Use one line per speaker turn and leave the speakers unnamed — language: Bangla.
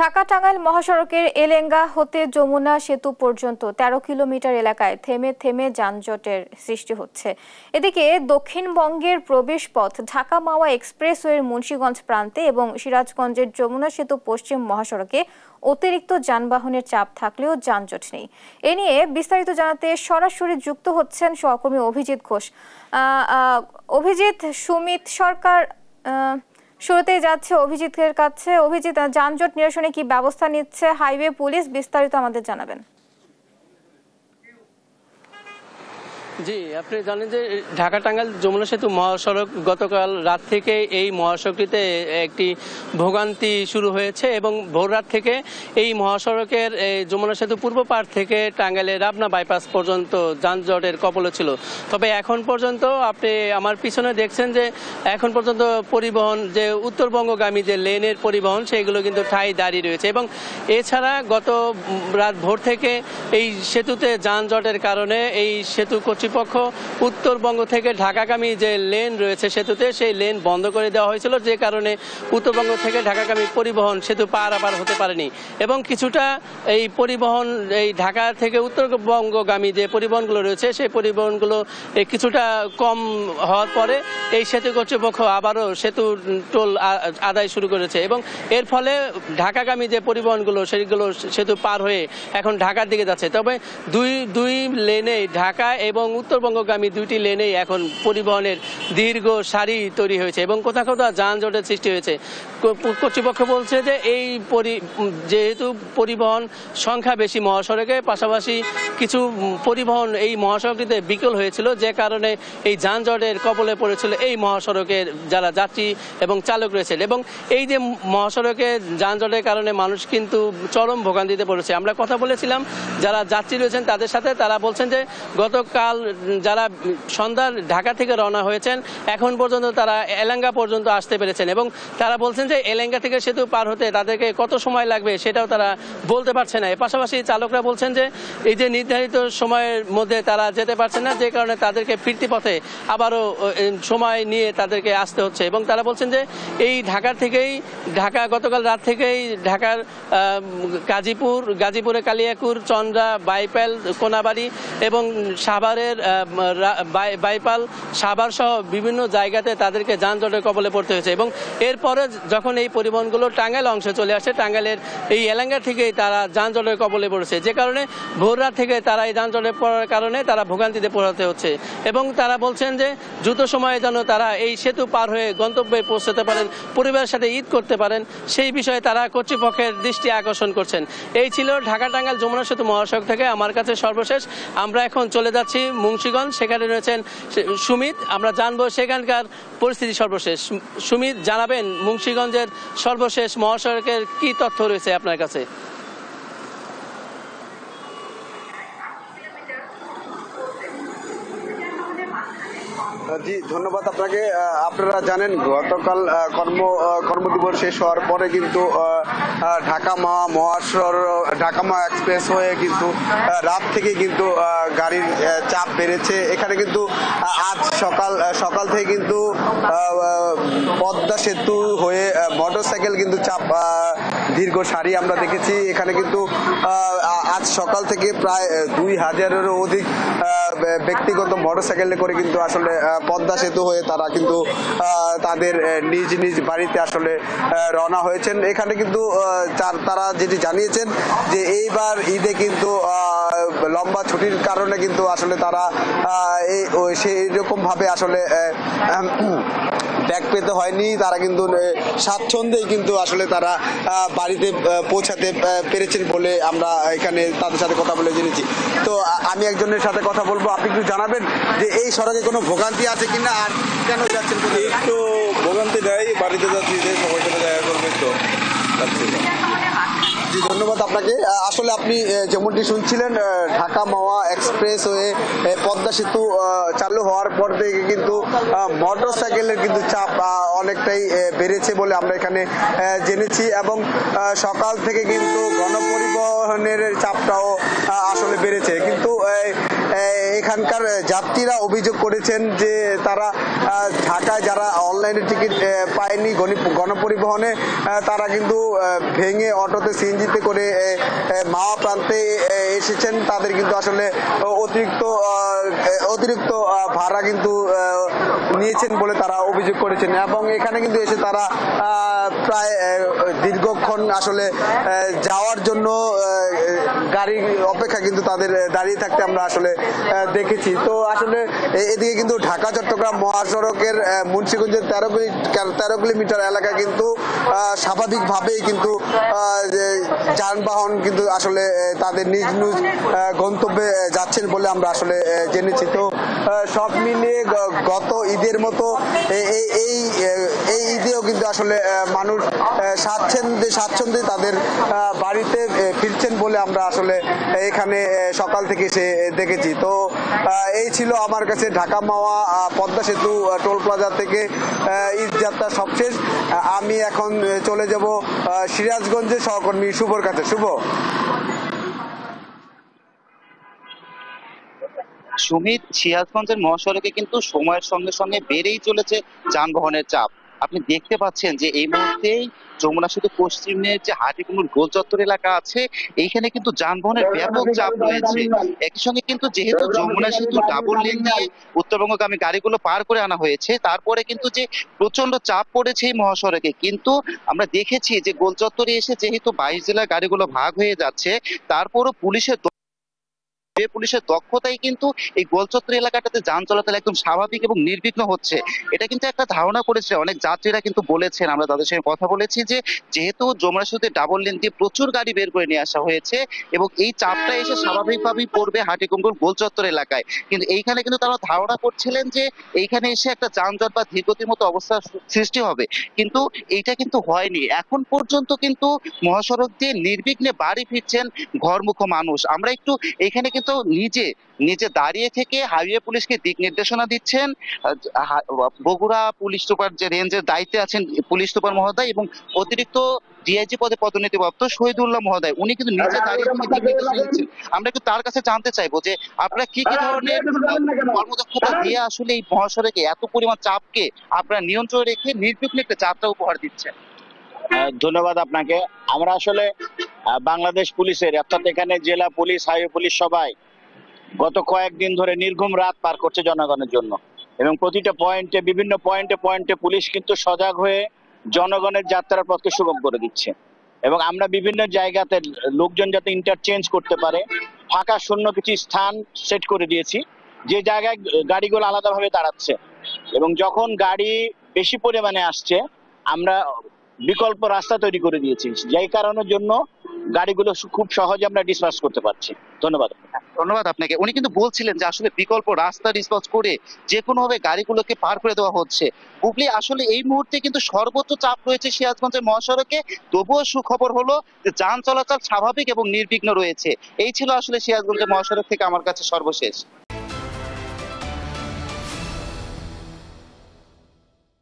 ঢাকা টাঙ্গাইল মহাসড়কের এলেঙ্গা হতে যমুনা সেতু পর্যন্ত ১৩ কিলোমিটার এলাকায় থেমে থেমে যানজটের সৃষ্টি হচ্ছে। এদিকে দক্ষিণবঙ্গের প্রবেশপথ ঢাকা মাওয়া এক্সপ্রেসওয়ের মুন্সিগঞ্জ প্রান্তে এবং সিরাজগঞ্জের যমুনা সেতু পশ্চিম মহাসড়কে অতিরিক্ত যানবাহনের চাপ থাকলেও যানজট নেই। এ নিয়ে বিস্তারিত জানাতে সরাসরি যুক্ত হচ্ছেন সহকর্মী অভিজিৎ ঘোষ। অভিজিৎ, সুমিত সরকার শুরুতেই যাচ্ছে অভিজিতের কাছে। অভিজিৎ, যানজট নিরসনে কি ব্যবস্থা নিচ্ছে হাইওয়ে পুলিশ, বিস্তারিত আমাদের জানাবেন।
জি, আপনি জানেন যে ঢাকা টাঙ্গাইল যমুনা সেতু মহাসড়ক গতকাল রাত থেকে এই মহাসড়কটিতে একটি ভোগান্তি শুরু হয়েছে এবং ভোর রাত থেকে এই মহাসড়কের যমুনা সেতু পূর্ব পাড় থেকে টাঙ্গাইলের রাবনা বাইপাস পর্যন্ত যানজটের কবলে ছিল। তবে এখন পর্যন্ত আপনি আমার পিছনে দেখছেন যে এখন পর্যন্ত পরিবহন যে উত্তরবঙ্গগামী যে লেনের পরিবহন সেগুলো কিন্তু ঠাই দাঁড়িয়ে রয়েছে এবং এছাড়া গত রাত ভোর থেকে এই সেতুতে যানজটের কারণে এই সেতু কর্তৃপক্ষ উত্তরবঙ্গ থেকে ঢাকাগামী যে লেন রয়েছে সেতুতে সেই লেন বন্ধ করে দেওয়া হয়েছিল, যে কারণে উত্তরবঙ্গ থেকে ঢাকাগামী পরিবহন সেতু পারাপার হতে পারেনি এবং কিছুটা এই পরিবহন এই ঢাকা থেকে উত্তরবঙ্গগামী যে পরিবহনগুলো রয়েছে সেই পরিবহনগুলো কিছুটা কম হওয়ার পরে এই সেতু কর্তৃপক্ষ আবারও সেতু টোল আদায় শুরু করেছে এবং এর ফলে ঢাকাগামী যে পরিবহনগুলো সেগুলো সেতু পার হয়ে এখন ঢাকার দিকে যাচ্ছে। তবে দুই লেনে ঢাকা এবং উত্তরবঙ্গগামী দুইটি লেনেই এখন পরিবহনের দীর্ঘ সারি তৈরি হয়েছে এবং কোথাও কোথাও যানজটের সৃষ্টি হয়েছে। কর্তৃপক্ষ বলছে যে এই যেহেতু পরিবহন সংখ্যা বেশি মহাসড়কে, পাশাপাশি কিছু পরিবহন এই মহাসড়কটিতে বিকল হয়েছিল, যে কারণে এই যানজটের কবলে পড়েছিল এই মহাসড়কের যারা যাত্রী এবং চালক রয়েছেন এবং এই যে মহাসড়কে যানজটের কারণে মানুষ কিন্তু চরম ভোগান্তিতে পড়েছে। আমরা কথা বলেছিলাম যারা যাত্রী রয়েছেন তাদের সাথে, তারা বলছেন যে গতকাল যারা সন্ধ্যার ঢাকা থেকে রওনা হয়েছেন এখন পর্যন্ত তারা এলেঙ্গা পর্যন্ত আসতে পেরেছেন এবং তারা বলছেন যে এলেঙ্গা থেকে সেতু পার হতে তাদেরকে কত সময় লাগবে সেটাও তারা বলতে পারছে না। এর পাশাপাশি চালকরা বলছেন যে এই যে নির্ধারিত সময়ের মধ্যে তারা যেতে পারছে না, যে কারণে তাদেরকে ফিরতি পথে আবারও সময় নিয়ে তাদেরকে আসতে হচ্ছে এবং তারা বলছেন যে এই ঢাকা গতকাল রাত থেকেই ঢাকার গাজীপুরে কালিয়াকুর, চন্দ্রা, বাইপাল, কোনাবাড়ি এবং সাভারের বাইপাল, সাভার সহ বিভিন্ন জায়গাতে তাদেরকে যানজটের কবলে পড়তে হয়েছে এবং এরপরে যখন এই পরিবহনগুলো টাঙ্গাইল অংশে চলে আসে, টাঙ্গাইলের এই এলেঙ্গা থেকেই তারা যানজটের কবলে পড়েছে, যে কারণে ভোর রাত থেকে তারা এই যানজটে পড়ার কারণে তারা ভোগান্তিতে পড়াতে হচ্ছে এবং তারা বলছেন যে দ্রুত সময়ে যেন তারা এই সেতু পার হয়ে গন্তব্যে পৌঁছতে পারেন, পরিবারের সাথে ঈদ করতে পারেন, সেই বিষয়ে তারা কর্তৃপক্ষের দৃষ্টি আকর্ষণ করছেন। এই ছিল ঢাকা টাঙ্গাইল যমুনা সেতু মহাসড়ক থেকে আমার কাছে সর্বশেষ। আমরা এখন চলে যাচ্ছি মুন্সিগঞ্জ, সেখানে রয়েছেন সুমিত, আমরা জানবো সেখানকার পরিস্থিতি সর্বশেষ। সুমিত, জানাবেন মুন্সিগঞ্জের সর্বশেষ মহাসড়কের কি তথ্য রয়েছে আপনার কাছে?
জি, ধন্যবাদ আপনাকে। আপনারা জানেন গতকাল কর্মদিবস শেষ হওয়ার পরে কিন্তু ঢাকা মাওয়া এক্সপ্রেস হয়ে কিন্তু রাত থেকে কিন্তু গাড়ির চাপ বেড়েছে। এখানে কিন্তু আজ সকাল থেকে কিন্তু পদ্মা সেতু হয়ে মোটরসাইকেল কিন্তু চাপ দীর্ঘ সারি আমরা দেখেছি। এখানে কিন্তু আজ সকাল থেকে প্রায় 2000-এরও অধিক ব্যক্তিগত মোটরসাইকেলে করে কিন্তু আসলে পদ্মা সেতু হয়ে তারা কিন্তু তাদের নিজ বাড়িতে আসলে রওনা হয়েছেন। এখানে কিন্তু তারা যেটি জানিয়েছেন যে এইবার ঈদে কিন্তু লম্বা ছুটির কারণে কিন্তু আসলে তারা সেই রকম ভাবে আসলে ব্যাগ পেতে হয়নি, তারা কিন্তু স্বাচ্ছন্দ্যেই কিন্তু আসলে তারা বাড়িতে পৌঁছাতে পেরেছেন বলে আমরা এখানে তাদের সাথে কথা বলে জেনেছি। তো আমি একজনের সাথে কথা বলবো, আপনি একটু জানাবেন যে এই সড়কে কোনো ভোগান্তি আছে কিনা আর কেন যাচ্ছেন?
একটু ভোগান্তি নেই, বাড়িতে যাচ্ছি, সবাই সাথে দেখা করবেন তো যাচ্ছি।
জি, ধন্যবাদ আপনাকে। আসলে আপনি যেমনটি শুনছিলেন ঢাকা মাওয়া এক্সপ্রেস হয়ে পদ্মা সেতু চালু হওয়ার পর থেকে কিন্তু মোটরসাইকেলের কিন্তু চাপ অনেকটাই বেড়েছে বলে আমরা এখানে জেনেছি এবং সকাল থেকে কিন্তু গণপরিবহনের চাপটাও আসলে বেড়েছে। কিন্তু এখানকার যাত্রীরা অভিযোগ করেছেন যে তারা ঢাকায় যারা অনলাইনে টিকিট পায়নি গণপরিবহনে, তারা কিন্তু ভেঙে অটোতে সিএনজিতে করে মাওয়া প্রান্তে এসেছেন। তাদের কিন্তু আসলে অতিরিক্ত ভাড়া কিন্তু নিয়েছেন বলে তারা অভিযোগ করেছেন, এবং এখানে কিন্তু এসে তারা প্রায় দীর্ঘক্ষণ আসলে যাওয়ার জন্য গাড়ি অপেক্ষা কিন্তু তাদের দাঁড়িয়ে থাকতে আমরা আসলে দেখেছি। তো আসলে এদিকে কিন্তু ঢাকা চট্টগ্রাম মহাসড়কের মুন্সিগঞ্জের 13 কিলোমিটার এলাকা কিন্তু স্বাভাবিকভাবেই কিন্তু যানবাহন কিন্তু আসলে তাদের নিজ নিজ গন্তব্যে যাচ্ছেন বলে আমরা আসলে জেনেছি। তো সব মিলিয়ে গত ঈদের মতো এই ঈদেও কিন্তু আসলে মানুষ স্বাচ্ছন্দ্যে তাদের বাড়িতে ফিরছেন বলে আমরা আসলে এখানে সকাল থেকে এসে দেখেছি। তো এই ছিল আমার কাছে ঢাকা মাওয়া পদ্মা সেতু টোল প্লাজা থেকে ঈদ যাত্রা সবশেষ। আমি এখন চলে যাব সিরাজগঞ্জের সহকর্মী শুভর কাছে। শুভ।
সুমিত, সিরাজগঞ্জের মহাসড়কে কিন্তু সময়ের সঙ্গে সঙ্গে বেড়েই চলেছে যানবাহনের চাপ। আপনি দেখতে পাচ্ছেন যে এই মুহূর্তেই যমুনা সেতু পশ্চিমের যে হাটিকুমুর গোল চত্বর এলাকা আছে, এইখানে কিন্তু যানবাহনের ব্যাপক চাপ রয়েছে। একই সঙ্গে কিন্তু যেহেতু যমুনা সেতু ডাবল লেন দিয়ে উত্তরবঙ্গগামী গাড়িগুলো পার করে আনা হয়েছে, তারপরে কিন্তু যে প্রচন্ড চাপ পড়েছে এই মহাসড়কে। কিন্তু আমরা দেখেছি যে গোল চত্বরে এসে যেহেতু 22 জেলার গাড়িগুলো ভাগ হয়ে যাচ্ছে, তারপরও পুলিশের দক্ষতাই কিন্তু এই গোলচত্বর এলাকাটাতে যান চলাচল একদম স্বাভাবিক এবং নির্বিঘ্ন হচ্ছে। এটা কিন্তু একটা ধারণা করেছে অনেক যাত্রীরা কিন্তু বলেছেন, আমরা তাদের সঙ্গে কথা বলেছি, যে যেহেতু যমুনা সেতুতে ডাবল লেন দিয়ে প্রচুর গাড়ি বের করে নিয়ে আসা হয়েছে এবং এই চাপটা এসে স্বাভাবিকভাবেই পড়বে হাটিকুমরুল গোলচত্বর এলাকায়। কিন্তু এইখানে কিন্তু তারা ধারণা করছিলেন যে এইখানে এসে একটা যানজট বা ধীরগতির মতো অবস্থার সৃষ্টি হবে, কিন্তু এইটা কিন্তু হয়নি। এখন পর্যন্ত কিন্তু মহাসড়ক দিয়ে নির্বিঘ্নে বাড়ি ফিরছেন ঘরমুখো মানুষ। আমরা একটু এখানে কিন্তু নিজে দাঁড়িয়ে থেকে হাইওয়ে পুলিশকে দিক নির্দেশনা দিচ্ছেন বগুড়া পুলিশ সুপার যে রেঞ্জের দায়িত্বে আছেন পুলিশ সুপার মহোদয় এবং অতিরিক্ত ডিআইজি পদে পদোন্নতিপ্রাপ্ত শহীদুল্লাহ মহোদয়, উনি কিন্তু নিজে দাঁড়িয়ে থেকে দিক নির্দেশনা দিচ্ছেন। আমরা কিন্তু তার কাছে জানতে চাইবো যে আপনারা কি কি ধরনের কর্মদক্ষতা দিয়ে আসলে এই মহাসড়কে এত পরিমাণ চাপকে আপনারা নিয়ন্ত্রণে রেখে নির্বিঘ্নে একটা যাত্রা উপহার দিচ্ছেন।
ধন্যবাদ আপনাকে। আমরা আসলে বাংলাদেশ পুলিশের অর্থাৎ এখানে জেলা পুলিশ, হাইওয়ে পুলিশ সবাই গত কয়েকদিন ধরে নির্ঘুম রাত পার করছে জনগণের জন্য, এবং প্রতিটা পয়েন্টে বিভিন্ন পয়েন্টে পুলিশ কিন্তু সজাগ হয়ে জনগণের যাত্রার পথকে সুগম করে দিচ্ছে। এবং আমরা বিভিন্ন জায়গাতে লোকজন যাতে ইন্টারচেঞ্জ করতে পারে ফাঁকা শূন্য কিছু স্থান সেট করে দিয়েছি, যে জায়গায় গাড়িগুলো আলাদাভাবে দাঁড়াচ্ছে, এবং যখন গাড়ি বেশি পরিমাণে আসছে আমরা বিকল্প রাস্তা তৈরি করে দিয়েছি, যেই কারণের জন্য গাড়িগুলো খুব সহজে আমরা ডিসপার্স করতে পারছি। ধন্যবাদ
আপনাকে। উনি কিন্তু বলছিলেন যে আসলে বিকল্প রাস্তা ডিসপার্স করে যে কোনো ভাবে গাড়িগুলোকে পার করে দেওয়া হচ্ছে। বুবলি, আসলে এই মুহূর্তে কিন্তু সর্বোচ্চ চাপ রয়েছে সিরাজগঞ্জের মহাসড়কে, তবুও সুখবর হলো যে যান চলাচল স্বাভাবিক এবং নির্বিঘ্ন রয়েছে। এই ছিল আসলে সিরাজগঞ্জের মহাসড়ক থেকে আমার কাছে সর্বশেষ।